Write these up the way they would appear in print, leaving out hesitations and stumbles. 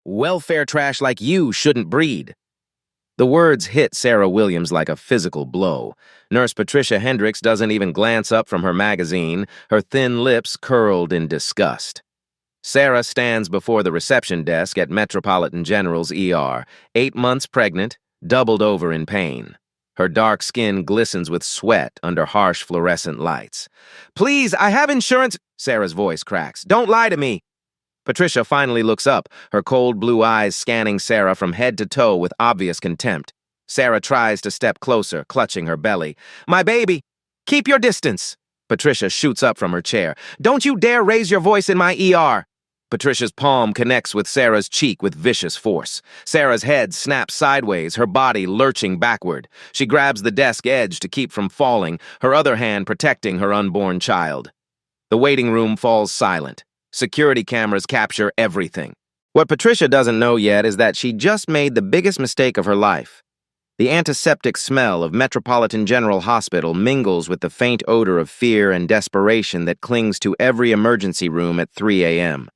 Welfare trash like you shouldn't breed. The words hit Sarah Williams like a physical blow. Nurse Patricia Hendricks doesn't even glance up from her magazine, her thin lips curled in disgust. Sarah stands before the reception desk at Metropolitan General's ER, 8 months pregnant, doubled over in pain. Her dark skin glistens with sweat under harsh fluorescent lights. "Please, I have insurance," Sarah's voice cracks. "Don't lie to me." Patricia finally looks up, her cold blue eyes scanning Sarah from head to toe with obvious contempt. Sarah tries to step closer, clutching her belly. "My baby! Keep your distance!" Patricia shoots up from her chair. "Don't you dare raise your voice in my ER!" Patricia's palm connects with Sarah's cheek with vicious force. Sarah's head snaps sideways, her body lurching backward. She grabs the desk edge to keep from falling, her other hand protecting her unborn child. The waiting room falls silent. Security cameras capture everything. What Patricia doesn't know yet is that she just made the biggest mistake of her life. The antiseptic smell of Metropolitan General Hospital mingles with the faint odor of fear and desperation that clings to every emergency room at 3 a.m.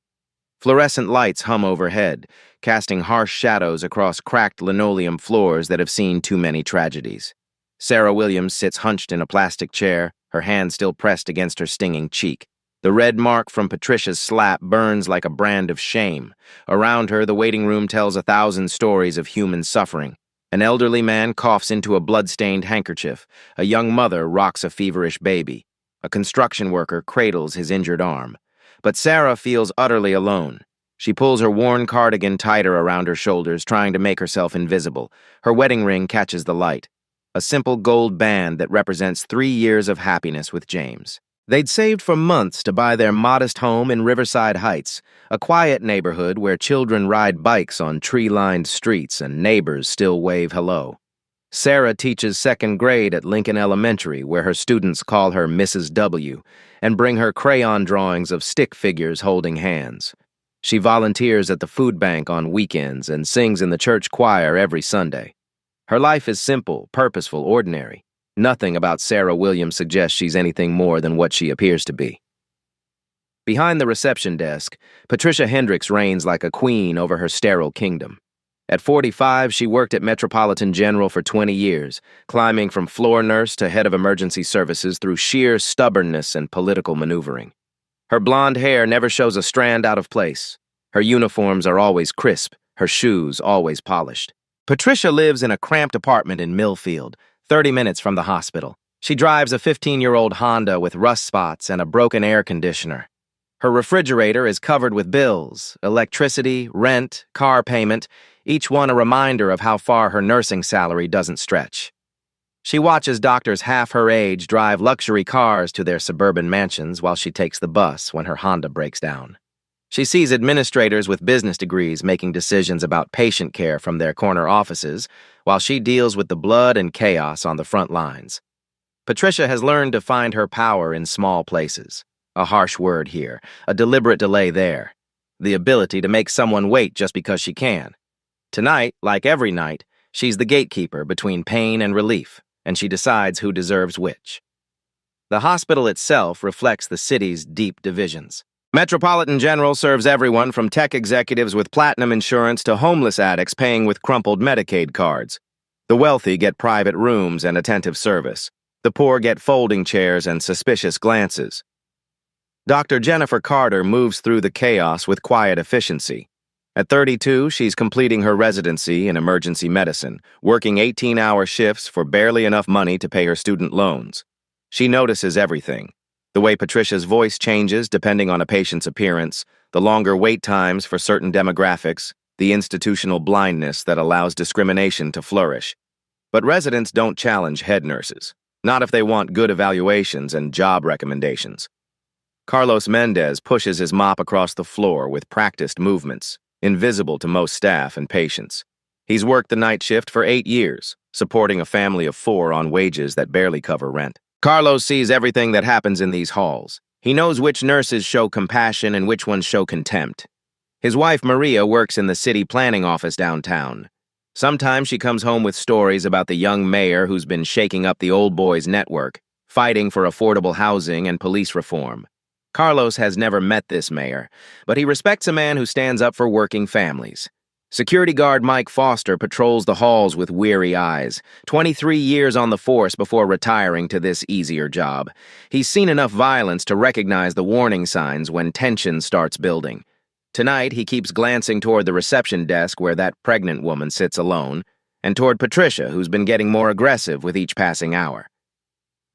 Fluorescent lights hum overhead, casting harsh shadows across cracked linoleum floors that have seen too many tragedies. Sarah Williams sits hunched in a plastic chair, her hand still pressed against her stinging cheek. The red mark from Patricia's slap burns like a brand of shame. Around her, the waiting room tells 1,000 stories of human suffering. An elderly man coughs into a blood-stained handkerchief. A young mother rocks a feverish baby. A construction worker cradles his injured arm. But Sarah feels utterly alone. She pulls her worn cardigan tighter around her shoulders, trying to make herself invisible. Her wedding ring catches the light. A simple gold band that represents 3 years of happiness with James. They'd saved for months to buy their modest home in Riverside Heights, a quiet neighborhood where children ride bikes on tree-lined streets and neighbors still wave hello. Sarah teaches 2nd grade at Lincoln Elementary, where her students call her Mrs. W, and bring her crayon drawings of stick figures holding hands. She volunteers at the food bank on weekends and sings in the church choir every Sunday. Her life is simple, purposeful, ordinary. Nothing about Sarah Williams suggests she's anything more than what she appears to be. Behind the reception desk, Patricia Hendricks reigns like a queen over her sterile kingdom. At 45, she worked at Metropolitan General for 20 years, climbing from floor nurse to head of emergency services through sheer stubbornness and political maneuvering. Her blonde hair never shows a strand out of place. Her uniforms are always crisp, her shoes always polished. Patricia lives in a cramped apartment in Millfield, 30 minutes from the hospital. She drives a 15-year-old Honda with rust spots and a broken air conditioner. Her refrigerator is covered with bills, electricity, rent, car payment, each one a reminder of how far her nursing salary doesn't stretch. She watches doctors half her age drive luxury cars to their suburban mansions while she takes the bus when her Honda breaks down. She sees administrators with business degrees making decisions about patient care from their corner offices, while she deals with the blood and chaos on the front lines. Patricia has learned to find her power in small places. A harsh word here, a deliberate delay there. The ability to make someone wait just because she can. Tonight, like every night, she's the gatekeeper between pain and relief, and she decides who deserves which. The hospital itself reflects the city's deep divisions. Metropolitan General serves everyone from tech executives with platinum insurance to homeless addicts paying with crumpled Medicaid cards. The wealthy get private rooms and attentive service. The poor get folding chairs and suspicious glances. Dr. Jennifer Carter moves through the chaos with quiet efficiency. At 32, she's completing her residency in emergency medicine, working 18-hour shifts for barely enough money to pay her student loans. She notices everything. The way Patricia's voice changes depending on a patient's appearance, the longer wait times for certain demographics, the institutional blindness that allows discrimination to flourish. But residents don't challenge head nurses, not if they want good evaluations and job recommendations. Carlos Mendez pushes his mop across the floor with practiced movements, invisible to most staff and patients. He's worked the night shift for 8 years, supporting a family of 4 on wages that barely cover rent. Carlos sees everything that happens in these halls. He knows which nurses show compassion and which ones show contempt. His wife, Maria, works in the city planning office downtown. Sometimes she comes home with stories about the young mayor who's been shaking up the old boys network, fighting for affordable housing and police reform. Carlos has never met this mayor, but he respects a man who stands up for working families. Security guard Mike Foster patrols the halls with weary eyes. 23 years on the force before retiring to this easier job. He's seen enough violence to recognize the warning signs when tension starts building. Tonight, he keeps glancing toward the reception desk where that pregnant woman sits alone, and toward Patricia, who's been getting more aggressive with each passing hour.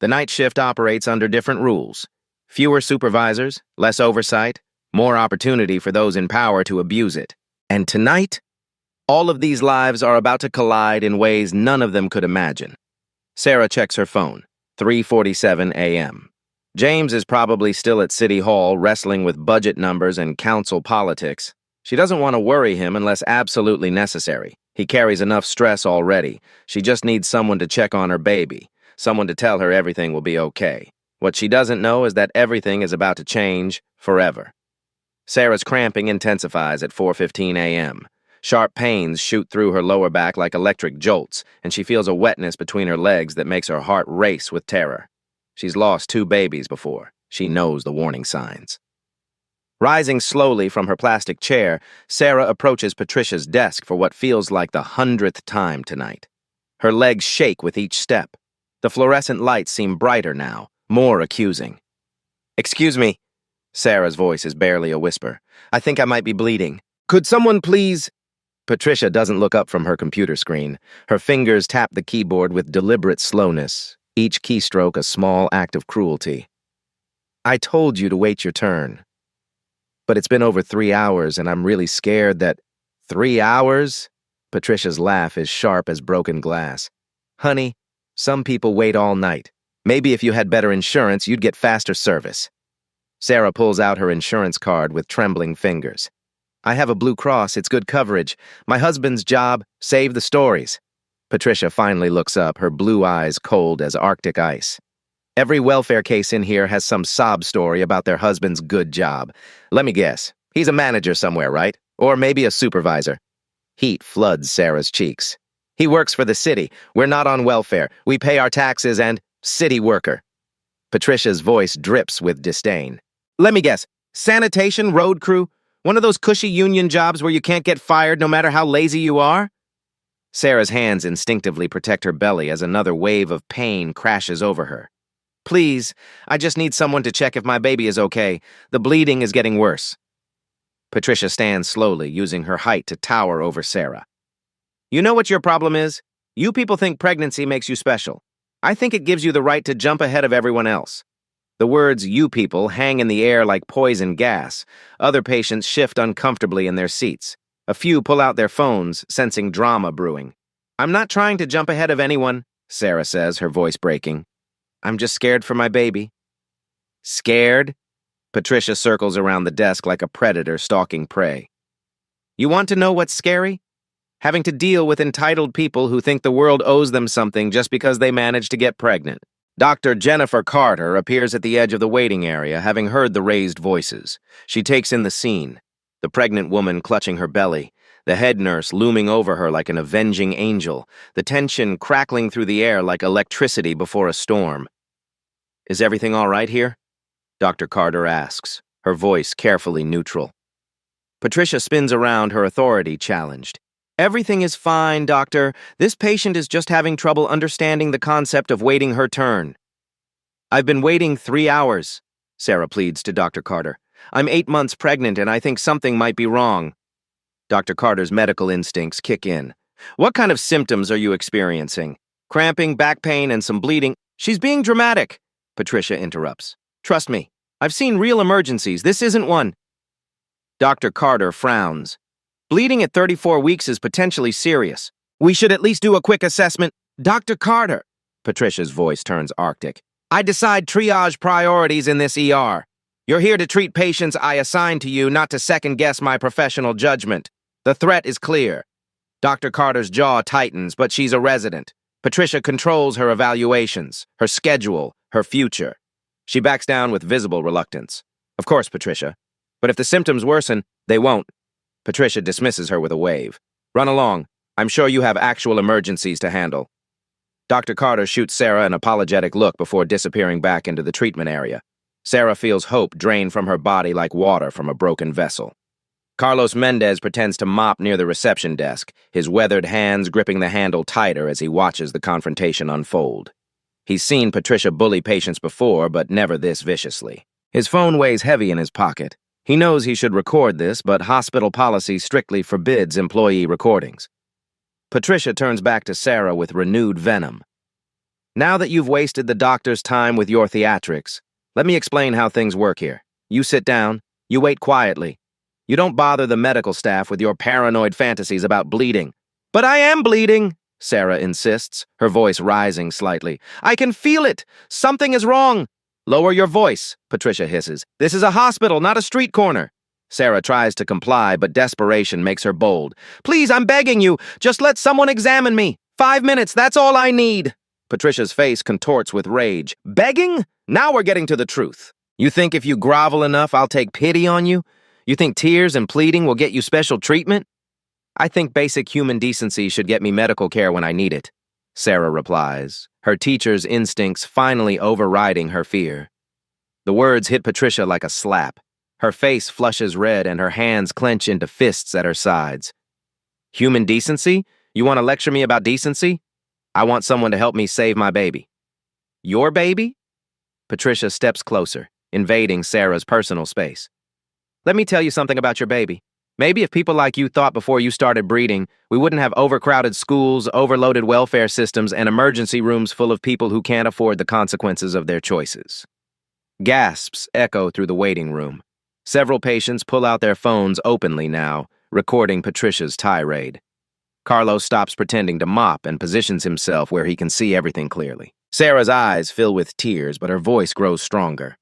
The night shift operates under different rules. Fewer supervisors, less oversight, more opportunity for those in power to abuse it. And tonight, all of these lives are about to collide in ways none of them could imagine. Sarah checks her phone, 3:47 a.m. James is probably still at City Hall wrestling with budget numbers and council politics. She doesn't want to worry him unless absolutely necessary. He carries enough stress already. She just needs someone to check on her baby, someone to tell her everything will be okay. What she doesn't know is that everything is about to change forever. Sarah's cramping intensifies at 4:15 a.m. Sharp pains shoot through her lower back like electric jolts, and she feels a wetness between her legs that makes her heart race with terror. She's lost 2 babies before. She knows the warning signs. Rising slowly from her plastic chair, Sarah approaches Patricia's desk for what feels like the 100th time tonight. Her legs shake with each step. The fluorescent lights seem brighter now, more accusing. "Excuse me." Sarah's voice is barely a whisper. "I think I might be bleeding. Could someone please—" Patricia doesn't look up from her computer screen. Her fingers tap the keyboard with deliberate slowness, each keystroke a small act of cruelty. "I told you to wait your turn. But it's been over 3 hours, and I'm really scared that—" 3 hours? Patricia's laugh is sharp as broken glass. "Honey, some people wait all night. Maybe if you had better insurance, you'd get faster service." Sarah pulls out her insurance card with trembling fingers. "I have a Blue Cross, it's good coverage. My husband's job, save the stories." Patricia finally looks up, her blue eyes cold as Arctic ice. "Every welfare case in here has some sob story about their husband's good job. Let me guess, he's a manager somewhere, right? Or maybe a supervisor." Heat floods Sarah's cheeks. "He works for the city. We're not on welfare. We pay our taxes and city worker." Patricia's voice drips with disdain. "Let me guess, sanitation, road crew? One of those cushy union jobs where you can't get fired no matter how lazy you are?" Sarah's hands instinctively protect her belly as another wave of pain crashes over her. "Please, I just need someone to check if my baby is okay. The bleeding is getting worse." Patricia stands slowly, using her height to tower over Sarah. "You know what your problem is? You people think pregnancy makes you special. I think it gives you the right to jump ahead of everyone else." The words "you people" hang in the air like poison gas. Other patients shift uncomfortably in their seats. A few pull out their phones, sensing drama brewing. "I'm not trying to jump ahead of anyone," Sarah says, her voice breaking. "I'm just scared for my baby." "Scared?" Patricia circles around the desk like a predator stalking prey. "You want to know what's scary? Having to deal with entitled people who think the world owes them something just because they managed to get pregnant." Dr. Jennifer Carter appears at the edge of the waiting area, having heard the raised voices. She takes in the scene, the pregnant woman clutching her belly, the head nurse looming over her like an avenging angel, the tension crackling through the air like electricity before a storm. "Is everything all right here?" Dr. Carter asks, her voice carefully neutral. Patricia spins around, her authority challenged. "Everything is fine, doctor. This patient is just having trouble understanding the concept of waiting her turn." "I've been waiting 3 hours," Sarah pleads to Dr. Carter. "I'm 8 months pregnant and I think something might be wrong." Dr. Carter's medical instincts kick in. "What kind of symptoms are you experiencing? Cramping, back pain, and some bleeding?" "She's being dramatic," Patricia interrupts. "Trust me, I've seen real emergencies. This isn't one." Dr. Carter frowns. "Bleeding at 34 weeks is potentially serious. We should at least do a quick assessment." "Dr. Carter," Patricia's voice turns Arctic, "I decide triage priorities in this ER. You're here to treat patients I assign to you, not to second-guess my professional judgment. The threat is clear." Dr. Carter's jaw tightens, but she's a resident. Patricia controls her evaluations, her schedule, her future. She backs down with visible reluctance. "Of course, Patricia. But if the symptoms worsen, they won't." Patricia dismisses her with a wave. "Run along. I'm sure you have actual emergencies to handle." Dr. Carter shoots Sarah an apologetic look before disappearing back into the treatment area. Sarah feels hope drain from her body like water from a broken vessel. Carlos Mendez pretends to mop near the reception desk, his weathered hands gripping the handle tighter as he watches the confrontation unfold. He's seen Patricia bully patients before, but never this viciously. His phone weighs heavy in his pocket. He knows he should record this, but hospital policy strictly forbids employee recordings. Patricia turns back to Sarah with renewed venom. Now that you've wasted the doctor's time with your theatrics, let me explain how things work here. You sit down, you wait quietly. You don't bother the medical staff with your paranoid fantasies about bleeding. But I am bleeding, Sarah insists, her voice rising slightly. I can feel it. Something is wrong. Lower your voice, Patricia hisses. This is a hospital, not a street corner. Sarah tries to comply, but desperation makes her bold. Please, I'm begging you. Just let someone examine me. 5 minutes, that's all I need. Patricia's face contorts with rage. Begging? Now we're getting to the truth. You think if you grovel enough, I'll take pity on you? You think tears and pleading will get you special treatment? I think basic human decency should get me medical care when I need it, Sarah replies, her teacher's instincts finally overriding her fear. The words hit Patricia like a slap. Her face flushes red and her hands clench into fists at her sides. Human decency? You want to lecture me about decency? I want someone to help me save my baby. Your baby? Patricia steps closer, invading Sarah's personal space. Let me tell you something about your baby. Maybe if people like you thought before you started breeding, we wouldn't have overcrowded schools, overloaded welfare systems, and emergency rooms full of people who can't afford the consequences of their choices. Gasps echo through the waiting room. Several patients pull out their phones openly now, recording Patricia's tirade. Carlos stops pretending to mop and positions himself where he can see everything clearly. Sarah's eyes fill with tears, but her voice grows stronger.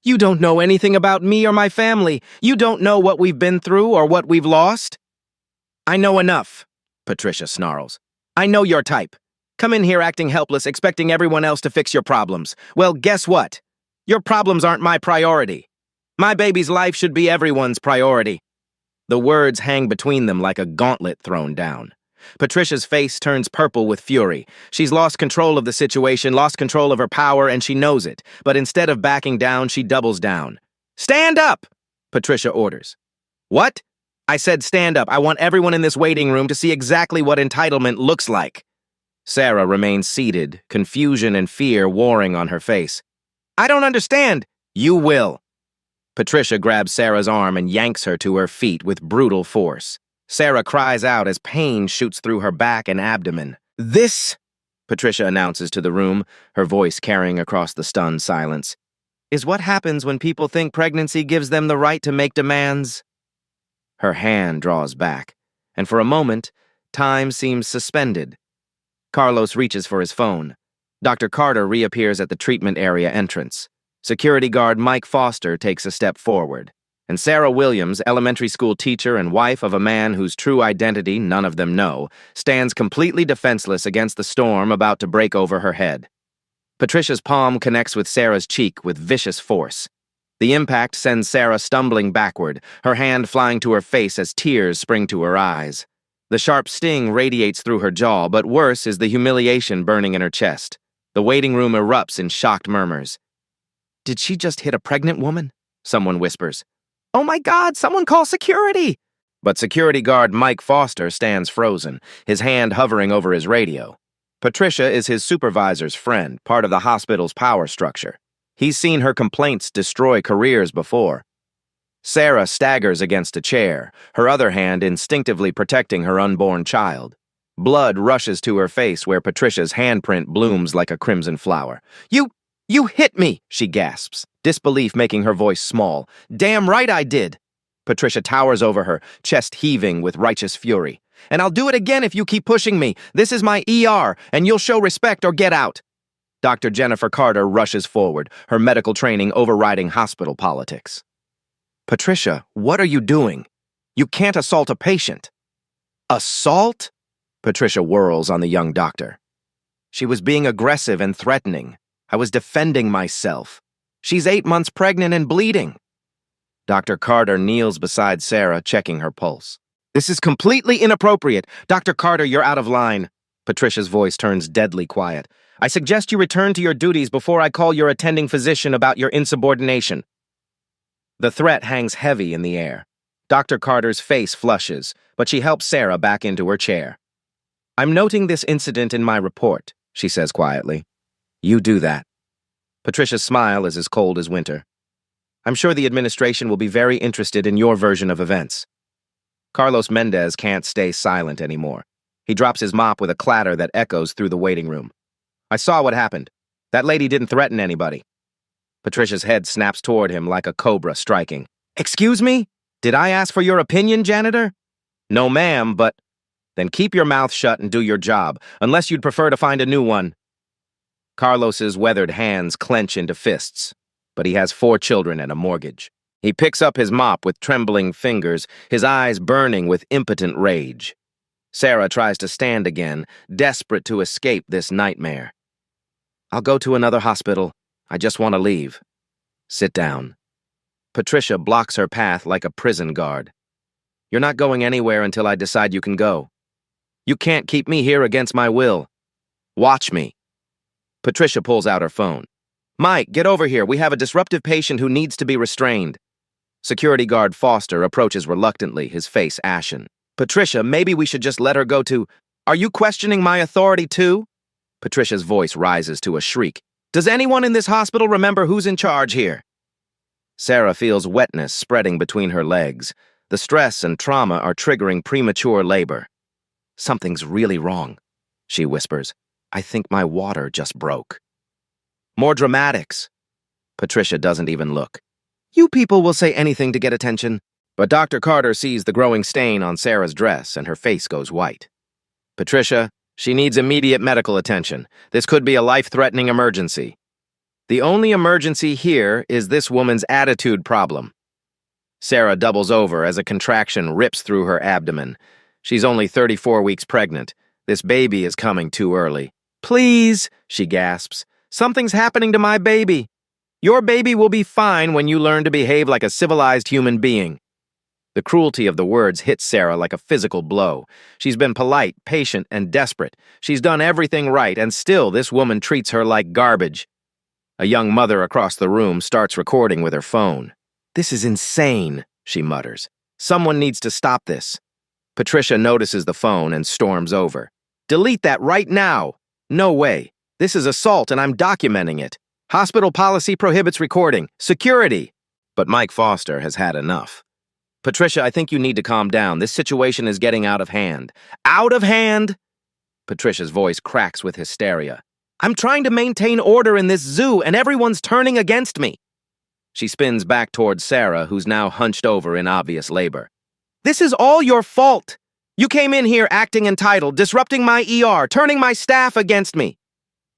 You don't know anything about me or my family. You don't know what we've been through or what we've lost. I know enough, Patricia snarls. I know your type. Come in here acting helpless, expecting everyone else to fix your problems. Well, guess what? Your problems aren't my priority. My baby's life should be everyone's priority. The words hang between them like a gauntlet thrown down. Patricia's face turns purple with fury. She's lost control of the situation, lost control of her power, and she knows it. But instead of backing down, she doubles down. Stand up, Patricia orders. What? I said stand up. I want everyone in this waiting room to see exactly what entitlement looks like. Sarah remains seated, confusion and fear warring on her face. I don't understand. You will. Patricia grabs Sarah's arm and yanks her to her feet with brutal force. Sarah cries out as pain shoots through her back and abdomen. This, Patricia announces to the room, her voice carrying across the stunned silence, is what happens when people think pregnancy gives them the right to make demands. Her hand draws back, and for a moment, time seems suspended. Carlos reaches for his phone. Dr. Carter reappears at the treatment area entrance. Security guard Mike Foster takes a step forward. And Sarah Williams, elementary school teacher and wife of a man whose true identity none of them know, stands completely defenseless against the storm about to break over her head. Patricia's palm connects with Sarah's cheek with vicious force. The impact sends Sarah stumbling backward, her hand flying to her face as tears spring to her eyes. The sharp sting radiates through her jaw, but worse is the humiliation burning in her chest. The waiting room erupts in shocked murmurs. Did she just hit a pregnant woman? Someone whispers. Oh my God, someone call security! But security guard Mike Foster stands frozen, his hand hovering over his radio. Patricia is his supervisor's friend, part of the hospital's power structure. He's seen her complaints destroy careers before. Sarah staggers against a chair, her other hand instinctively protecting her unborn child. Blood rushes to her face where Patricia's handprint blooms like a crimson flower. You hit me, she gasps, disbelief making her voice small. Damn right I did. Patricia towers over her, chest heaving with righteous fury. And I'll do it again if you keep pushing me. This is my ER, and you'll show respect or get out. Dr. Jennifer Carter rushes forward, her medical training overriding hospital politics. Patricia, what are you doing? You can't assault a patient. Assault? Patricia whirls on the young doctor. She was being aggressive and threatening. I was defending myself. She's 8 months pregnant and bleeding. Dr. Carter kneels beside Sarah, checking her pulse. This is completely inappropriate. Dr. Carter, you're out of line. Patricia's voice turns deadly quiet. I suggest you return to your duties before I call your attending physician about your insubordination. The threat hangs heavy in the air. Dr. Carter's face flushes, but she helps Sarah back into her chair. "I'm noting this incident in my report," she says quietly. "You do that." Patricia's smile is as cold as winter. "I'm sure the administration will be very interested in your version of events." Carlos Mendez can't stay silent anymore. He drops his mop with a clatter that echoes through the waiting room. "I saw what happened. That lady didn't threaten anybody." Patricia's head snaps toward him like a cobra striking. "Excuse me? Did I ask for your opinion, janitor?" "No, ma'am, but—" "Then keep your mouth shut and do your job, unless you'd prefer to find a new one." Carlos's weathered hands clench into fists, but he has 4 children and a mortgage. He picks up his mop with trembling fingers, his eyes burning with impotent rage. Sarah tries to stand again, desperate to escape this nightmare. "I'll go to another hospital. I just want to leave." "Sit down." Patricia blocks her path like a prison guard. "You're not going anywhere until I decide you can go. You can't keep me here against my will. Watch me." Patricia pulls out her phone. "Mike, get over here. We have a disruptive patient who needs to be restrained." Security guard Foster approaches reluctantly, his face ashen. "Patricia, maybe we should just let her go to— Are you questioning my authority too?" Patricia's voice rises to a shriek. "Does anyone in this hospital remember who's in charge here?" Sarah feels wetness spreading between her legs. The stress and trauma are triggering premature labor. "Something's really wrong," she whispers. "I think my water just broke." "More dramatics." Patricia doesn't even look. "You people will say anything to get attention." But Dr. Carter sees the growing stain on Sarah's dress and her face goes white. "Patricia, she needs immediate medical attention. This could be a life-threatening emergency." "The only emergency here is this woman's attitude problem." Sarah doubles over as a contraction rips through her abdomen. She's only 34 weeks pregnant. This baby is coming too early. "Please," she gasps, "something's happening to my baby." "Your baby will be fine when you learn to behave like a civilized human being." The cruelty of the words hits Sarah like a physical blow. She's been polite, patient, and desperate. She's done everything right, and still this woman treats her like garbage. A young mother across the room starts recording with her phone. "This is insane," she mutters. "Someone needs to stop this." Patricia notices the phone and storms over. "Delete that right now." "No way. This is assault and I'm documenting it. Hospital policy prohibits recording. Security." But Mike Foster has had enough. "Patricia, I think you need to calm down. This situation is getting out of hand." "Out of hand?" Patricia's voice cracks with hysteria. "I'm trying to maintain order in this zoo and everyone's turning against me." She spins back towards Sarah, who's now hunched over in obvious labor. "This is all your fault. You came in here acting entitled, disrupting my ER, turning my staff against me."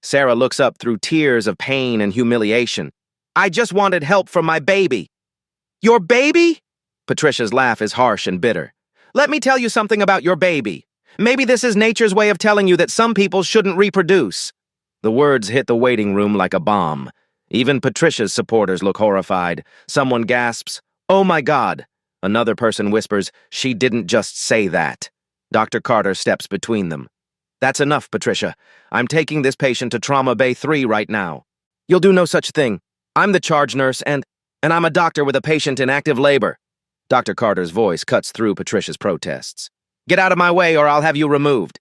Sarah looks up through tears of pain and humiliation. "I just wanted help from my baby." "Your baby?" Patricia's laugh is harsh and bitter. "Let me tell you something about your baby. Maybe this is nature's way of telling you that some people shouldn't reproduce." The words hit the waiting room like a bomb. Even Patricia's supporters look horrified. Someone gasps, "Oh my God." Another person whispers, "She didn't just say that." Dr. Carter steps between them. "That's enough, Patricia. I'm taking this patient to Trauma Bay 3 right now." "You'll do no such thing. I'm the charge nurse and I'm a doctor with a patient in active labor." Dr. Carter's voice cuts through Patricia's protests. "Get out of my way or I'll have you removed."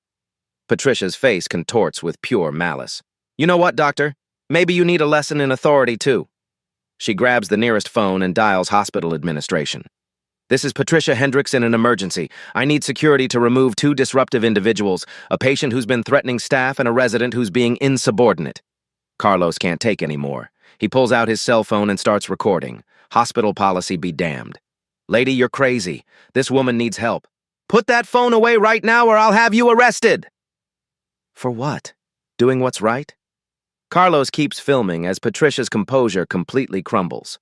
Patricia's face contorts with pure malice. "You know what, doctor? Maybe you need a lesson in authority, too." She grabs the nearest phone and dials hospital administration. "This is Patricia Hendricks in an emergency. I need security to remove 2 disruptive individuals, a patient who's been threatening staff and a resident who's being insubordinate." Carlos can't take any more. He pulls out his cell phone and starts recording. Hospital policy be damned. "Lady, you're crazy. This woman needs help. Put that phone away right now or I'll have you arrested." For what? Doing what's right? Carlos keeps filming as Patricia's composure completely crumbles.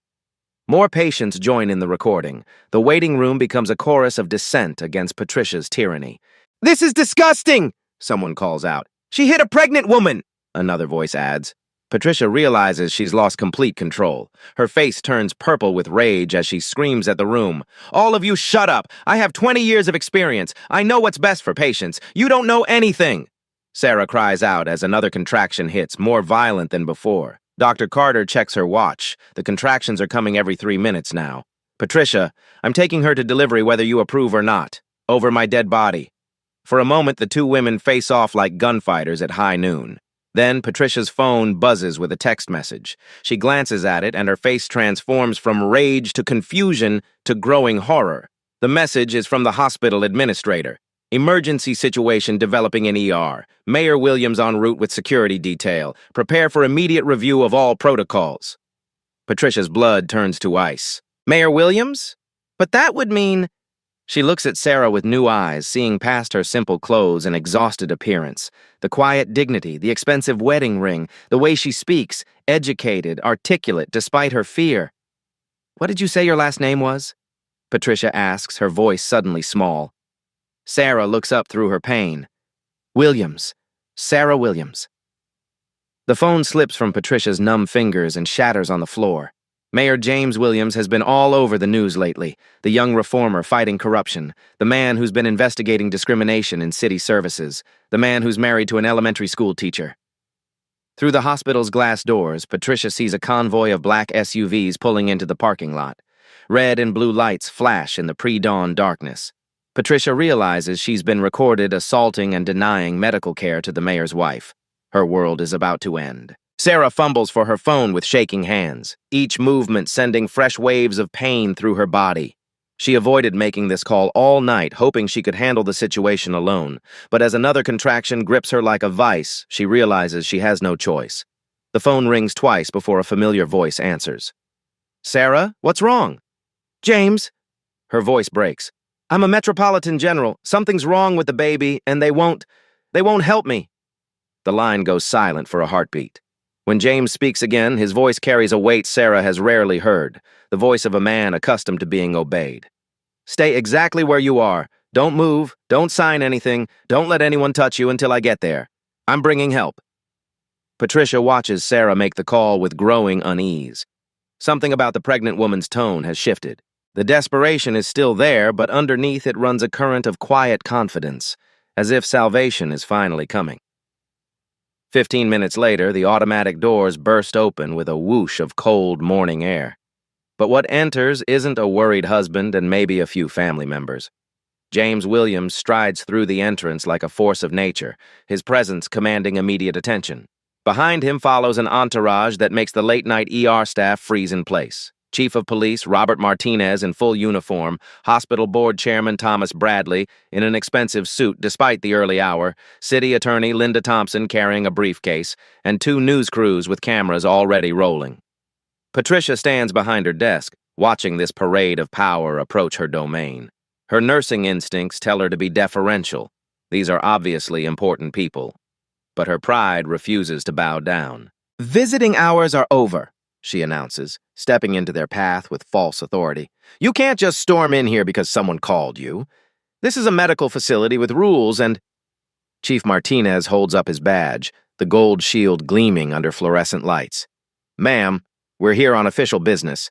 More patients join in the recording. The waiting room becomes a chorus of dissent against Patricia's tyranny. "This is disgusting!" someone calls out. "She hit a pregnant woman!" another voice adds. Patricia realizes she's lost complete control. Her face turns purple with rage as she screams at the room. "All of you shut up! I have 20 years of experience. I know what's best for patients. You don't know anything!" Sarah cries out as another contraction hits, more violent than before. Dr. Carter checks her watch. The contractions are coming every 3 minutes now. Patricia, I'm taking her to delivery whether you approve or not. Over my dead body. For a moment, the two women face off like gunfighters at high noon. Then, Patricia's phone buzzes with a text message. She glances at it, and her face transforms from rage to confusion to growing horror. The message is from the hospital administrator. Emergency situation developing in ER. Mayor Williams en route with security detail. Prepare for immediate review of all protocols. Patricia's blood turns to ice. Mayor Williams? But that would mean... She looks at Sarah with new eyes, seeing past her simple clothes and exhausted appearance. The quiet dignity, the expensive wedding ring, the way she speaks, educated, articulate, despite her fear. What did you say your last name was? Patricia asks, her voice suddenly small. Sarah looks up through her pain. Williams. Sarah Williams. The phone slips from Patricia's numb fingers and shatters on the floor. Mayor James Williams has been all over the news lately, the young reformer fighting corruption, the man who's been investigating discrimination in city services, the man who's married to an elementary school teacher. Through the hospital's glass doors, Patricia sees a convoy of black SUVs pulling into the parking lot. Red and blue lights flash in the pre-dawn darkness. Patricia realizes she's been recorded assaulting and denying medical care to the mayor's wife. Her world is about to end. Sarah fumbles for her phone with shaking hands, each movement sending fresh waves of pain through her body. She avoided making this call all night, hoping she could handle the situation alone. But as another contraction grips her like a vice, she realizes she has no choice. The phone rings twice before a familiar voice answers. Sarah, what's wrong? James. Her voice breaks. I'm a Metropolitan General. Something's wrong with the baby, and they won't help me. The line goes silent for a heartbeat. When James speaks again, his voice carries a weight Sarah has rarely heard, the voice of a man accustomed to being obeyed. Stay exactly where you are. Don't move. Don't sign anything. Don't let anyone touch you until I get there. I'm bringing help. Patricia watches Sarah make the call with growing unease. Something about the pregnant woman's tone has shifted. The desperation is still there, but underneath it runs a current of quiet confidence, as if salvation is finally coming. 15 minutes later, the automatic doors burst open with a whoosh of cold morning air. But what enters isn't a worried husband and maybe a few family members. James Williams strides through the entrance like a force of nature, his presence commanding immediate attention. Behind him follows an entourage that makes the late-night ER staff freeze in place. Chief of Police Robert Martinez in full uniform, Hospital Board Chairman Thomas Bradley in an expensive suit despite the early hour, City Attorney Linda Thompson carrying a briefcase, and two news crews with cameras already rolling. Patricia stands behind her desk, watching this parade of power approach her domain. Her nursing instincts tell her to be deferential. These are obviously important people. But her pride refuses to bow down. Visiting hours are over, she announces, stepping into their path with false authority. You can't just storm in here because someone called you. This is a medical facility with rules and... Chief Martinez holds up his badge, the gold shield gleaming under fluorescent lights. Ma'am, we're here on official business.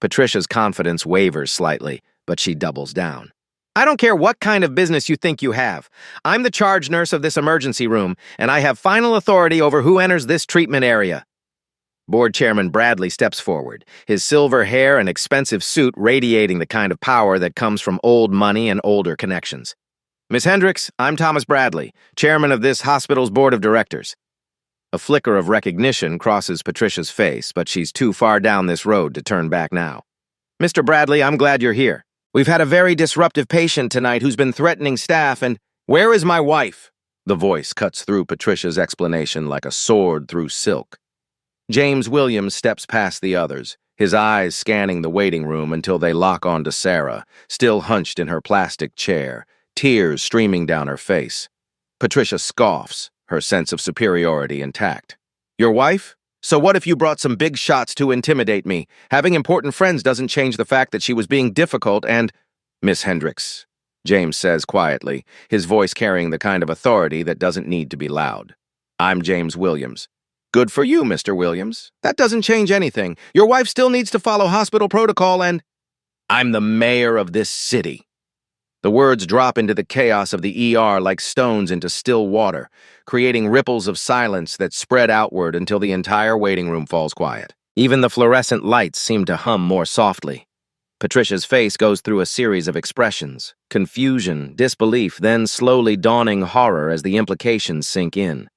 Patricia's confidence wavers slightly, but she doubles down. I don't care what kind of business you think you have. I'm the charge nurse of this emergency room, and I have final authority over who enters this treatment area. Board Chairman Bradley steps forward, his silver hair and expensive suit radiating the kind of power that comes from old money and older connections. Miss Hendricks, I'm Thomas Bradley, chairman of this hospital's board of directors. A flicker of recognition crosses Patricia's face, but she's too far down this road to turn back now. Mr. Bradley, I'm glad you're here. We've had a very disruptive patient tonight who's been threatening staff and... Where is my wife? The voice cuts through Patricia's explanation like a sword through silk. James Williams steps past the others, his eyes scanning the waiting room until they lock onto Sarah, still hunched in her plastic chair, tears streaming down her face. Patricia scoffs, her sense of superiority intact. Your wife? So what if you brought some big shots to intimidate me? Having important friends doesn't change the fact that she was being difficult and... Miss Hendricks, James says quietly, his voice carrying the kind of authority that doesn't need to be loud. I'm James Williams. Good for you, Mr. Williams. That doesn't change anything. Your wife still needs to follow hospital protocol and... I'm the mayor of this city. The words drop into the chaos of the ER like stones into still water, creating ripples of silence that spread outward until the entire waiting room falls quiet. Even the fluorescent lights seem to hum more softly. Patricia's face goes through a series of expressions: confusion, disbelief, then slowly dawning horror as the implications sink in.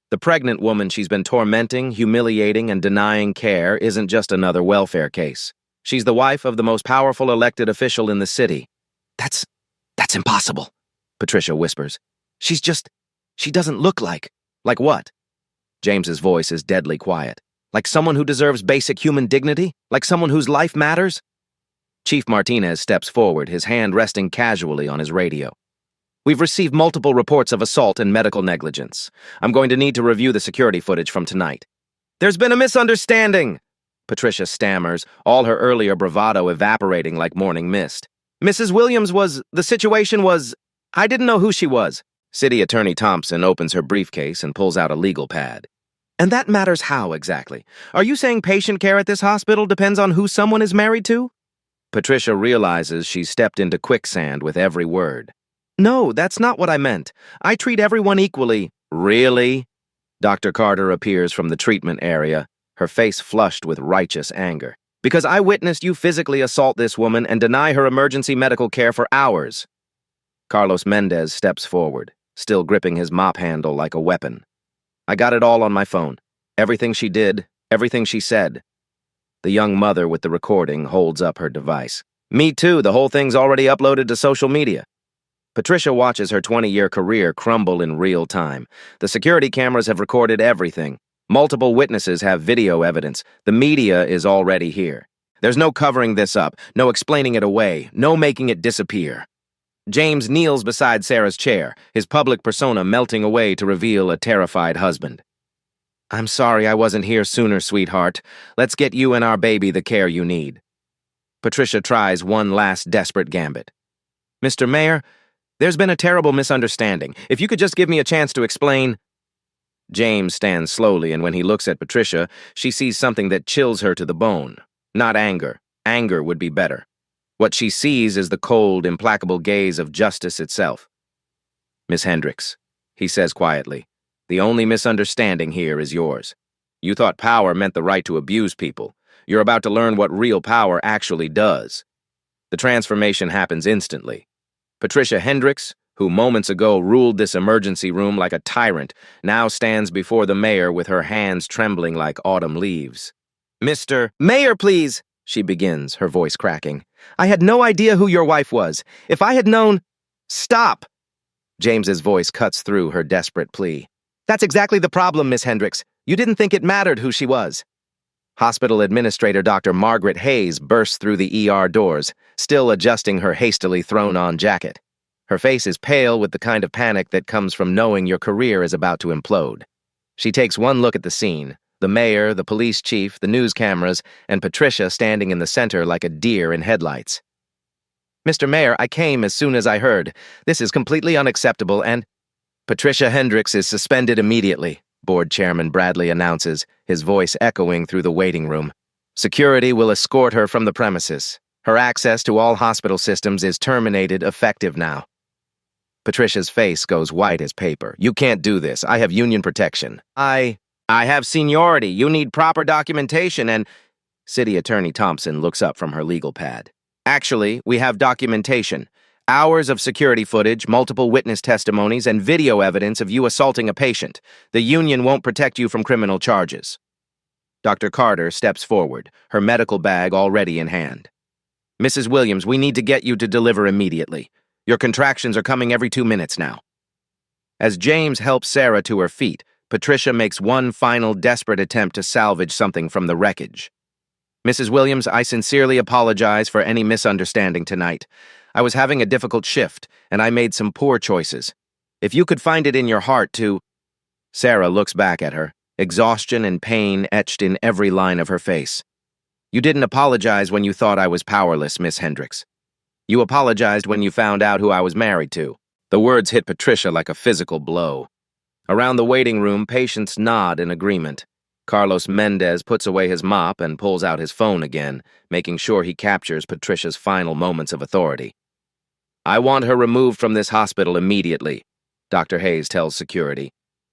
The pregnant woman she's been tormenting, humiliating, and denying care isn't just another welfare case. She's the wife of the most powerful elected official in the city. That's impossible, Patricia whispers. She doesn't look like. Like what? James's voice is deadly quiet. Like someone who deserves basic human dignity? Like someone whose life matters? Chief Martinez steps forward, his hand resting casually on his radio. We've received multiple reports of assault and medical negligence. I'm going to need to review the security footage from tonight. There's been a misunderstanding, Patricia stammers, all her earlier bravado evaporating like morning mist. Mrs. Williams the situation was, I didn't know who she was. City Attorney Thompson opens her briefcase and pulls out a legal pad. And that matters how, exactly? Are you saying patient care at this hospital depends on who someone is married to? Patricia realizes she's stepped into quicksand with every word. No, that's not what I meant. I treat everyone equally. Really? Dr. Carter appears from the treatment area, her face flushed with righteous anger. Because I witnessed you physically assault this woman and deny her emergency medical care for hours. Carlos Mendez steps forward, still gripping his mop handle like a weapon. I got it all on my phone. Everything she did, everything she said. The young mother with the recording holds up her device. Me too, the whole thing's already uploaded to social media. Patricia watches her 20-year career crumble in real time. The security cameras have recorded everything. Multiple witnesses have video evidence. The media is already here. There's no covering this up, no explaining it away, no making it disappear. James kneels beside Sarah's chair, his public persona melting away to reveal a terrified husband. I'm sorry I wasn't here sooner, sweetheart. Let's get you and our baby the care you need. Patricia tries one last desperate gambit. Mr. Mayor, there's been a terrible misunderstanding. If you could just give me a chance to explain. James stands slowly, and when he looks at Patricia, she sees something that chills her to the bone. Not anger. Anger would be better. What she sees is the cold, implacable gaze of justice itself. Miss Hendricks, he says quietly, the only misunderstanding here is yours. You thought power meant the right to abuse people. You're about to learn what real power actually does. The transformation happens instantly. Patricia Hendricks, who moments ago ruled this emergency room like a tyrant, now stands before the mayor with her hands trembling like autumn leaves. Mr. Mayor, please, she begins, her voice cracking. I had no idea who your wife was. If I had known... Stop! James's voice cuts through her desperate plea. That's exactly the problem, Miss Hendricks. You didn't think it mattered who she was. Hospital Administrator Dr. Margaret Hayes bursts through the ER doors, still adjusting her hastily thrown-on jacket. Her face is pale with the kind of panic that comes from knowing your career is about to implode. She takes one look at the scene, the mayor, the police chief, the news cameras, and Patricia standing in the center like a deer in headlights. Mr. Mayor, I came as soon as I heard. This is completely unacceptable and... Patricia Hendricks is suspended immediately, Board Chairman Bradley announces, his voice echoing through the waiting room. Security will escort her from the premises. Her access to all hospital systems is terminated effective now. Patricia's face goes white as paper. You can't do this. I have union protection. I have seniority. You need proper documentation and... City Attorney Thompson looks up from her legal pad. Actually, we have documentation. Hours of security footage, multiple witness testimonies, and video evidence of you assaulting a patient. The union won't protect you from criminal charges. Dr. Carter steps forward, her medical bag already in hand. Mrs. Williams, we need to get you to deliver immediately. Your contractions are coming every 2 minutes now. As James helps Sarah to her feet, Patricia makes one final desperate attempt to salvage something from the wreckage. Mrs. Williams, I sincerely apologize for any misunderstanding tonight. I was having a difficult shift, and I made some poor choices. If you could find it in your heart to... Sarah looks back at her, exhaustion and pain etched in every line of her face. You didn't apologize when you thought I was powerless, Miss Hendricks. You apologized when you found out who I was married to. The words hit Patricia like a physical blow. Around the waiting room, patients nod in agreement. Carlos Mendez puts away his mop and pulls out his phone again, making sure he captures Patricia's final moments of authority. I want her removed from this hospital immediately, Dr. Hayes tells security.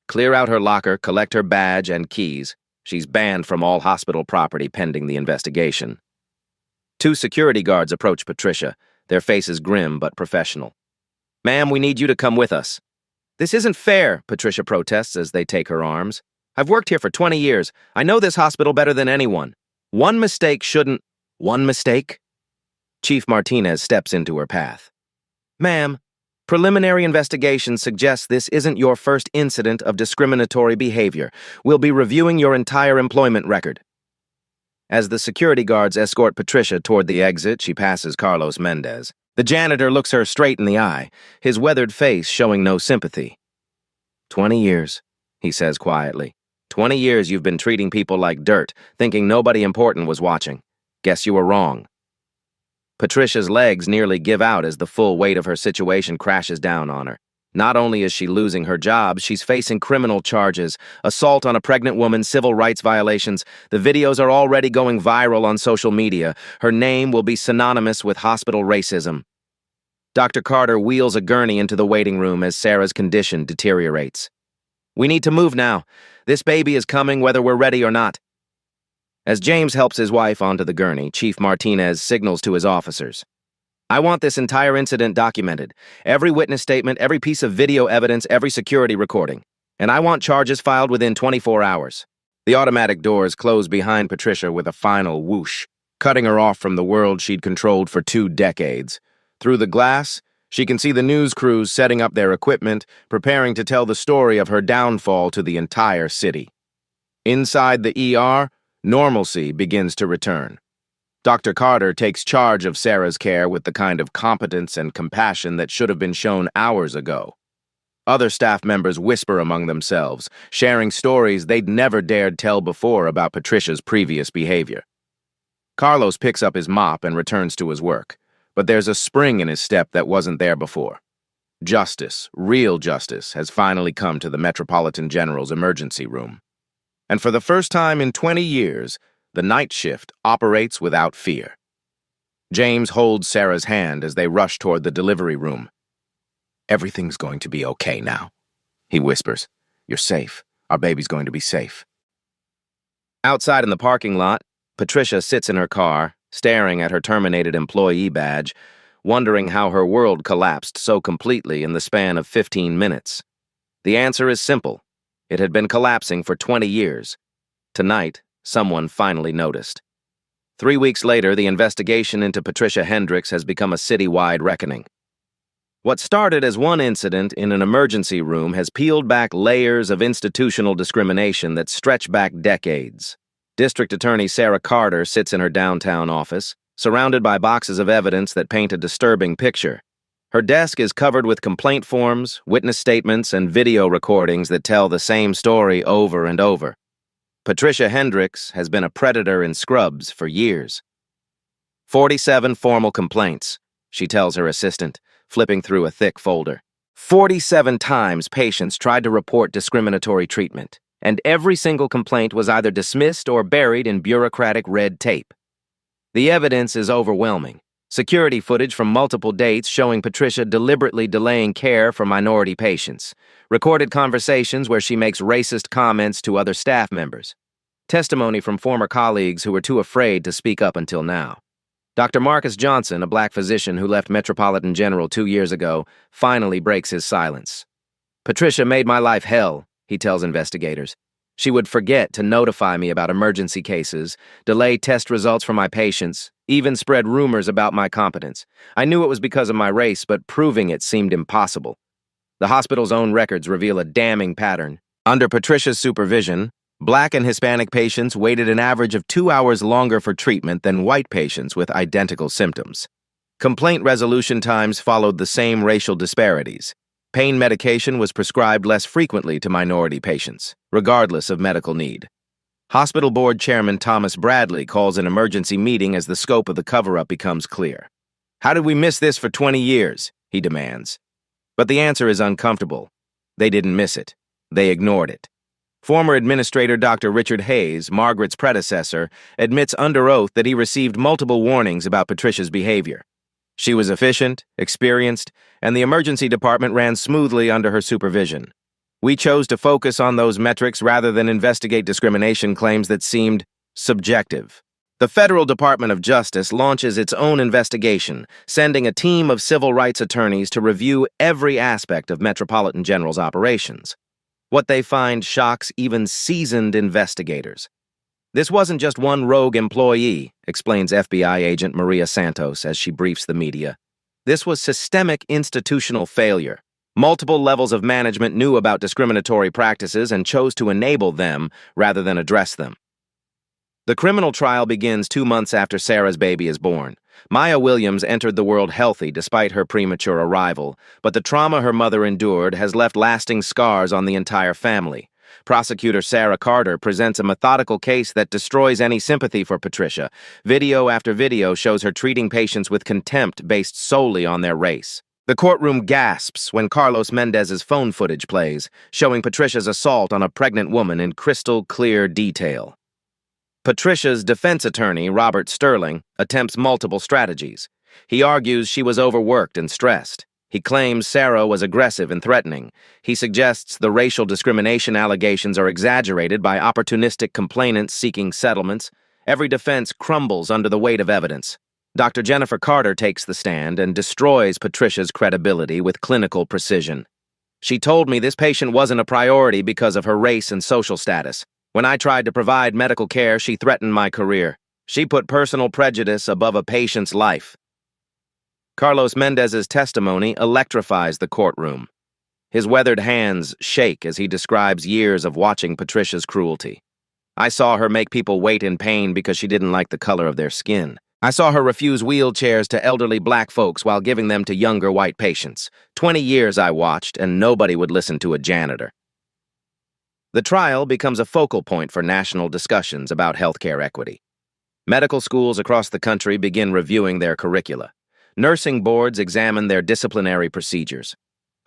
Clear out her locker, collect her badge and keys. She's banned from all hospital property pending the investigation. Two security guards approach Patricia, their faces grim but professional. "Ma'am, we need you to come with us." "This isn't fair," Patricia protests as they take her arms. "I've worked here for 20 years. I know this hospital better than anyone. One mistake shouldn't—" "One mistake?" Chief Martinez steps into her path. "Ma'am, preliminary investigation suggests this isn't your first incident of discriminatory behavior. We'll be reviewing your entire employment record." As the security guards escort Patricia toward the exit, she passes Carlos Mendez. The janitor looks her straight in the eye, his weathered face showing no sympathy. 20 years, he says quietly. 20 years you've been treating people like dirt, thinking nobody important was watching. Guess you were wrong. Patricia's legs nearly give out as the full weight of her situation crashes down on her. Not only is she losing her job, she's facing criminal charges, assault on a pregnant woman, civil rights violations. The videos are already going viral on social media. Her name will be synonymous with hospital racism. Dr. Carter wheels a gurney into the waiting room as Sarah's condition deteriorates. "We need to move now. This baby is coming whether we're ready or not." As James helps his wife onto the gurney, Chief Martinez signals to his officers. "I want this entire incident documented. Every witness statement, every piece of video evidence, every security recording. And I want charges filed within 24 hours. The automatic doors close behind Patricia with a final whoosh, cutting her off from the world she'd controlled for 2 decades. Through the glass, she can see the news crews setting up their equipment, preparing to tell the story of her downfall to the entire city. Inside the ER, normalcy begins to return. Dr. Carter takes charge of Sarah's care with the kind of competence and compassion that should have been shown hours ago. Other staff members whisper among themselves, sharing stories they'd never dared tell before about Patricia's previous behavior. Carlos picks up his mop and returns to his work, but there's a spring in his step that wasn't there before. Justice, real justice, has finally come to the Metropolitan General's emergency room. And for the first time in 20 years, the night shift operates without fear. James holds Sarah's hand as they rush toward the delivery room. "Everything's going to be okay now," he whispers. "You're safe. Our baby's going to be safe." Outside in the parking lot, Patricia sits in her car, staring at her terminated employee badge, wondering how her world collapsed so completely in the span of 15 minutes. The answer is simple. It had been collapsing for 20 years. Tonight, someone finally noticed. 3 weeks later, the investigation into Patricia Hendricks has become a citywide reckoning. What started as one incident in an emergency room has peeled back layers of institutional discrimination that stretch back decades. District Attorney Sarah Carter sits in her downtown office, surrounded by boxes of evidence that paint a disturbing picture. Her desk is covered with complaint forms, witness statements, and video recordings that tell the same story over and over. Patricia Hendricks has been a predator in scrubs for years. 47 formal complaints, she tells her assistant, flipping through a thick folder. 47 times patients tried to report discriminatory treatment, and every single complaint was either dismissed or buried in bureaucratic red tape. The evidence is overwhelming. Security footage from multiple dates showing Patricia deliberately delaying care for minority patients. Recorded conversations where she makes racist comments to other staff members. Testimony from former colleagues who were too afraid to speak up until now. Dr. Marcus Johnson, a black physician who left Metropolitan General 2 years ago, finally breaks his silence. "Patricia made my life hell," he tells investigators. "She would forget to notify me about emergency cases, delay test results for my patients, even spread rumors about my competence. I knew it was because of my race, but proving it seemed impossible." The hospital's own records reveal a damning pattern. Under Patricia's supervision, Black and Hispanic patients waited an average of 2 hours longer for treatment than white patients with identical symptoms. Complaint resolution times followed the same racial disparities. Pain medication was prescribed less frequently to minority patients, regardless of medical need. Hospital Board Chairman Thomas Bradley calls an emergency meeting as the scope of the cover-up becomes clear. "How did we miss this for 20 years?" he demands. But the answer is uncomfortable. They didn't miss it. They ignored it. Former Administrator Dr. Richard Hayes, Margaret's predecessor, admits under oath that he received multiple warnings about Patricia's behavior. She was efficient, experienced, and the emergency department ran smoothly under her supervision. "We chose to focus on those metrics rather than investigate discrimination claims that seemed subjective." The Federal Department of Justice launches its own investigation, sending a team of civil rights attorneys to review every aspect of Metropolitan General's operations. What they find shocks even seasoned investigators. This wasn't just one rogue employee, explains FBI agent Maria Santos as she briefs the media. This was systemic institutional failure. Multiple levels of management knew about discriminatory practices and chose to enable them rather than address them. The criminal trial begins 2 months after Sarah's baby is born. Maya Williams entered the world healthy despite her premature arrival, but the trauma her mother endured has left lasting scars on the entire family. Prosecutor Sarah Carter presents a methodical case that destroys any sympathy for Patricia. Video after video shows her treating patients with contempt based solely on their race. The courtroom gasps when Carlos Mendez's phone footage plays, showing Patricia's assault on a pregnant woman in crystal clear detail. Patricia's defense attorney, Robert Sterling, attempts multiple strategies. He argues she was overworked and stressed. He claims Sarah was aggressive and threatening. He suggests the racial discrimination allegations are exaggerated by opportunistic complainants seeking settlements. Every defense crumbles under the weight of evidence. Dr. Jennifer Carter takes the stand and destroys Patricia's credibility with clinical precision. She told me this patient wasn't a priority because of her race and social status. When I tried to provide medical care, she threatened my career. She put personal prejudice above a patient's life. Carlos Mendez's testimony electrifies the courtroom. His weathered hands shake as he describes years of watching Patricia's cruelty. I saw her make people wait in pain because she didn't like the color of their skin. I saw her refuse wheelchairs to elderly black folks while giving them to younger white patients. 20 years I watched, and nobody would listen to a janitor. The trial becomes a focal point for national discussions about healthcare equity. Medical schools across the country begin reviewing their curricula. Nursing boards examine their disciplinary procedures.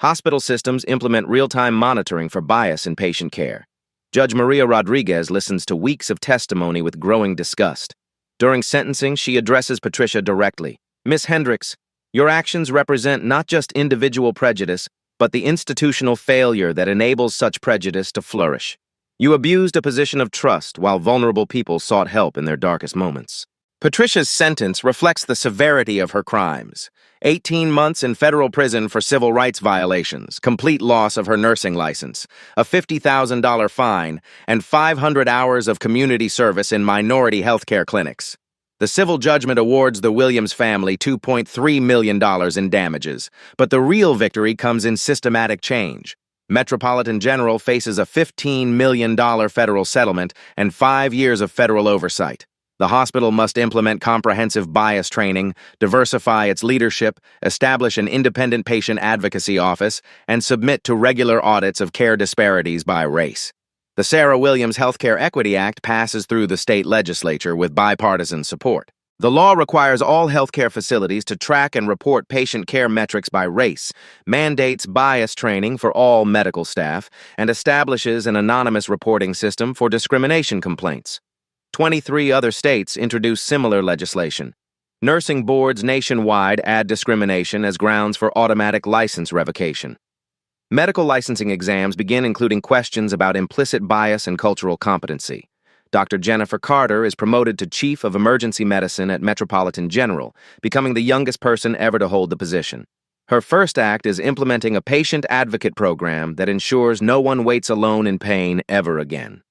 Hospital systems implement real-time monitoring for bias in patient care. Judge Maria Rodriguez listens to weeks of testimony with growing disgust. During sentencing, she addresses Patricia directly. Ms. Hendricks, your actions represent not just individual prejudice, but the institutional failure that enables such prejudice to flourish. You abused a position of trust while vulnerable people sought help in their darkest moments. Patricia's sentence reflects the severity of her crimes. 18 months in federal prison for civil rights violations, complete loss of her nursing license, a $50,000 fine, and 500 hours of community service in minority healthcare clinics. The civil judgment awards the Williams family $2.3 million in damages, but the real victory comes in systematic change. Metropolitan General faces a $15 million federal settlement and 5 years of federal oversight. The hospital must implement comprehensive bias training, diversify its leadership, establish an independent patient advocacy office, and submit to regular audits of care disparities by race. The Sarah Williams Healthcare Equity Act passes through the state legislature with bipartisan support. The law requires all healthcare facilities to track and report patient care metrics by race, mandates bias training for all medical staff, and establishes an anonymous reporting system for discrimination complaints. 23 other states introduce similar legislation. Nursing boards nationwide add discrimination as grounds for automatic license revocation. Medical licensing exams begin including questions about implicit bias and cultural competency. Dr. Jennifer Carter is promoted to Chief of Emergency Medicine at Metropolitan General, becoming the youngest person ever to hold the position. Her first act is implementing a patient advocate program that ensures no one waits alone in pain ever again.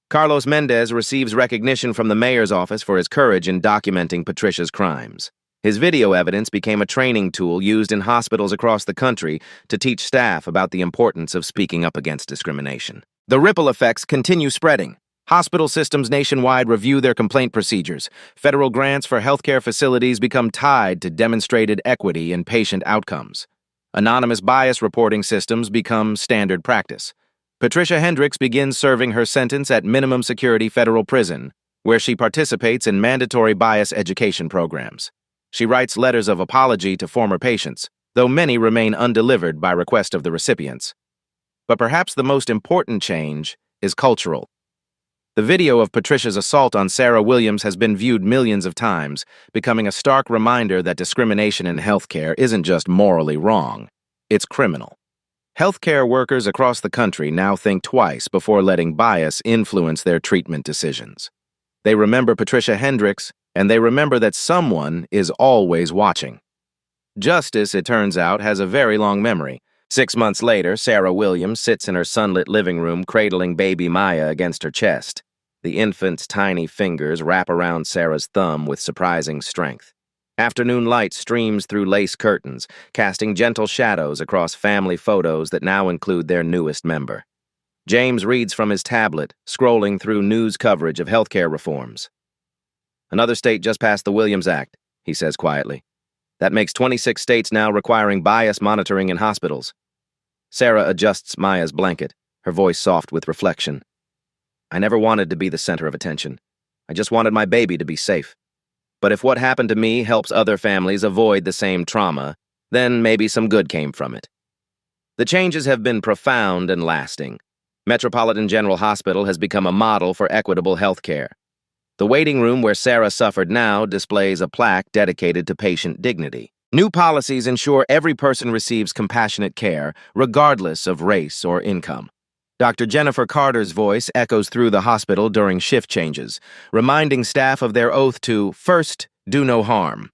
Carlos Mendez receives recognition from the mayor's office for his courage in documenting Patricia's crimes. His video evidence became a training tool used in hospitals across the country to teach staff about the importance of speaking up against discrimination. The ripple effects continue spreading. Hospital systems nationwide review their complaint procedures. Federal grants for healthcare facilities become tied to demonstrated equity in patient outcomes. Anonymous bias reporting systems become standard practice. Patricia Hendricks begins serving her sentence at minimum security federal prison, where she participates in mandatory bias education programs. She writes letters of apology to former patients, though many remain undelivered by request of the recipients. But perhaps the most important change is cultural. The video of Patricia's assault on Sarah Williams has been viewed millions of times, becoming a stark reminder that discrimination in healthcare isn't just morally wrong, it's criminal. Healthcare workers across the country now think twice before letting bias influence their treatment decisions. They remember Patricia Hendricks, and they remember that someone is always watching. Justice, it turns out, has a very long memory. 6 months later, Sarah Williams sits in her sunlit living room cradling baby Maya against her chest. The infant's tiny fingers wrap around Sarah's thumb with surprising strength. Afternoon light streams through lace curtains, casting gentle shadows across family photos that now include their newest member. James reads from his tablet, scrolling through news coverage of healthcare reforms. "Another state just passed the Williams Act," he says quietly. "That makes 26 states now requiring bias monitoring in hospitals." Sarah adjusts Maya's blanket, her voice soft with reflection. "I never wanted to be the center of attention. I just wanted my baby to be safe. But if what happened to me helps other families avoid the same trauma, then maybe some good came from it." The changes have been profound and lasting. Metropolitan General Hospital has become a model for equitable health care. The waiting room where Sarah suffered now displays a plaque dedicated to patient dignity. New policies ensure every person receives compassionate care, regardless of race or income. Dr. Jennifer Carter's voice echoes through the hospital during shift changes, reminding staff of their oath to, first, do no harm.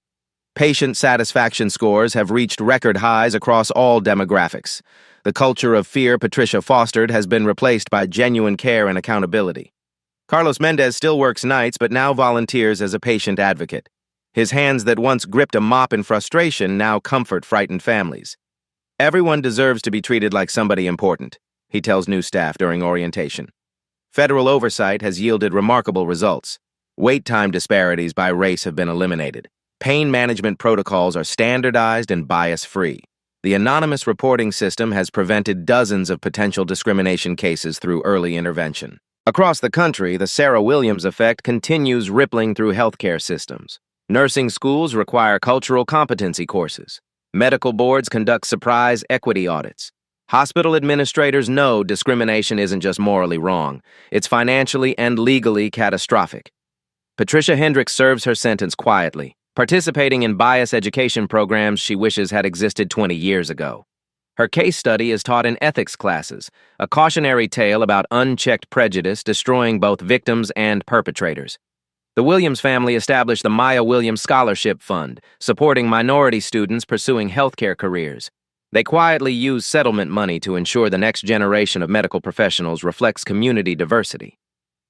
Patient satisfaction scores have reached record highs across all demographics. The culture of fear Patricia fostered has been replaced by genuine care and accountability. Carlos Mendez still works nights, but now volunteers as a patient advocate. His hands that once gripped a mop in frustration now comfort frightened families. "Everyone deserves to be treated like somebody important," he tells new staff during orientation. Federal oversight has yielded remarkable results. Wait time disparities by race have been eliminated. Pain management protocols are standardized and bias-free. The anonymous reporting system has prevented dozens of potential discrimination cases through early intervention. Across the country, the Sarah Williams effect continues rippling through healthcare systems. Nursing schools require cultural competency courses. Medical boards conduct surprise equity audits. Hospital administrators know discrimination isn't just morally wrong, it's financially and legally catastrophic. Patricia Hendricks serves her sentence quietly, participating in bias education programs she wishes had existed 20 years ago. Her case study is taught in ethics classes, a cautionary tale about unchecked prejudice destroying both victims and perpetrators. The Williams family established the Maya Williams Scholarship Fund, supporting minority students pursuing healthcare careers. They quietly use settlement money to ensure the next generation of medical professionals reflects community diversity.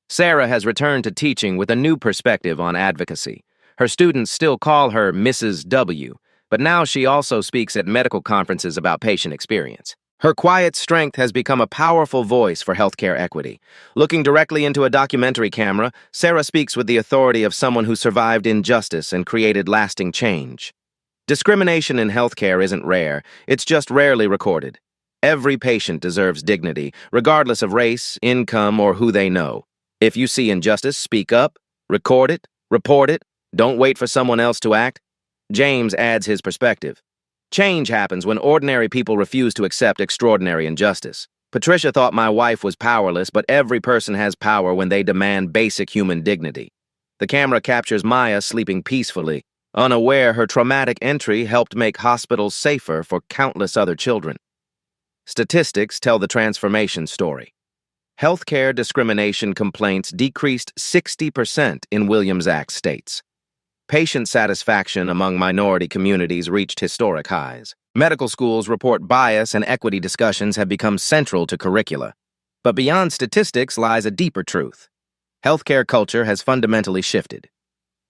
Sarah has returned to teaching with a new perspective on advocacy. Her students still call her Mrs. W, but now she also speaks at medical conferences about patient experience. Her quiet strength has become a powerful voice for healthcare equity. Looking directly into a documentary camera, Sarah speaks with the authority of someone who survived injustice and created lasting change. Discrimination in healthcare isn't rare, it's just rarely recorded. Every patient deserves dignity, regardless of race, income, or who they know. If you see injustice, speak up, record it, report it, don't wait for someone else to act. James adds his perspective. Change happens when ordinary people refuse to accept extraordinary injustice. Patricia thought my wife was powerless, but every person has power when they demand basic human dignity. The camera captures Maya sleeping peacefully, unaware her traumatic entry helped make hospitals safer for countless other children. Statistics tell the transformation story. Healthcare discrimination complaints decreased 60% in Williams Act states. Patient satisfaction among minority communities reached historic highs. Medical schools report bias and equity discussions have become central to curricula. But beyond statistics lies a deeper truth. Healthcare culture has fundamentally shifted.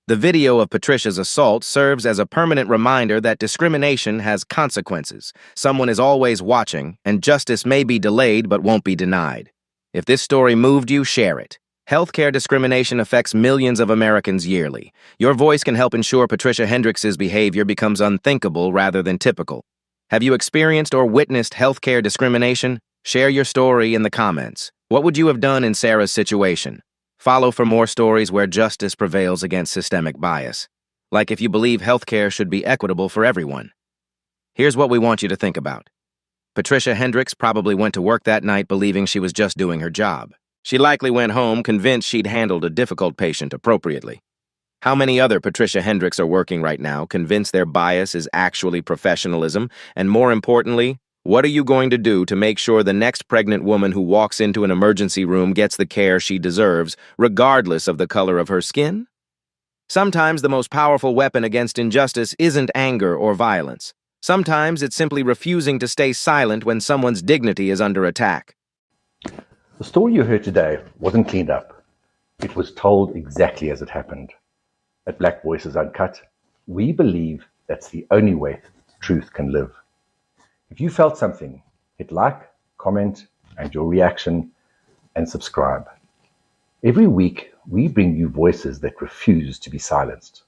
The video of Patricia's assault serves as a permanent reminder that discrimination has consequences. Someone is always watching, and justice may be delayed but won't be denied. If this story moved you, share it. Healthcare discrimination affects millions of Americans yearly. Your voice can help ensure Patricia Hendricks' behavior becomes unthinkable rather than typical. Have you experienced or witnessed healthcare discrimination? Share your story in the comments. What would you have done in Sarah's situation? Follow for more stories where justice prevails against systemic bias. Like if you believe healthcare should be equitable for everyone. Here's what we want you to think about. Patricia Hendricks probably went to work that night believing she was just doing her job. She likely went home convinced she'd handled a difficult patient appropriately. How many other Patricia Hendricks are working right now convinced their bias is actually professionalism, and more importantly, What are you going to do to make sure the next pregnant woman who walks into an emergency room gets the care she deserves, regardless of the color of her skin? Sometimes the most powerful weapon against injustice isn't anger or violence. Sometimes it's simply refusing to stay silent when someone's dignity is under attack. The story you heard today wasn't cleaned up. It was told exactly as it happened. At Black Voices Uncut, we believe that's the only way truth can live. If you felt something, hit like, comment, and your reaction, and subscribe. Every week, we bring you voices that refuse to be silenced.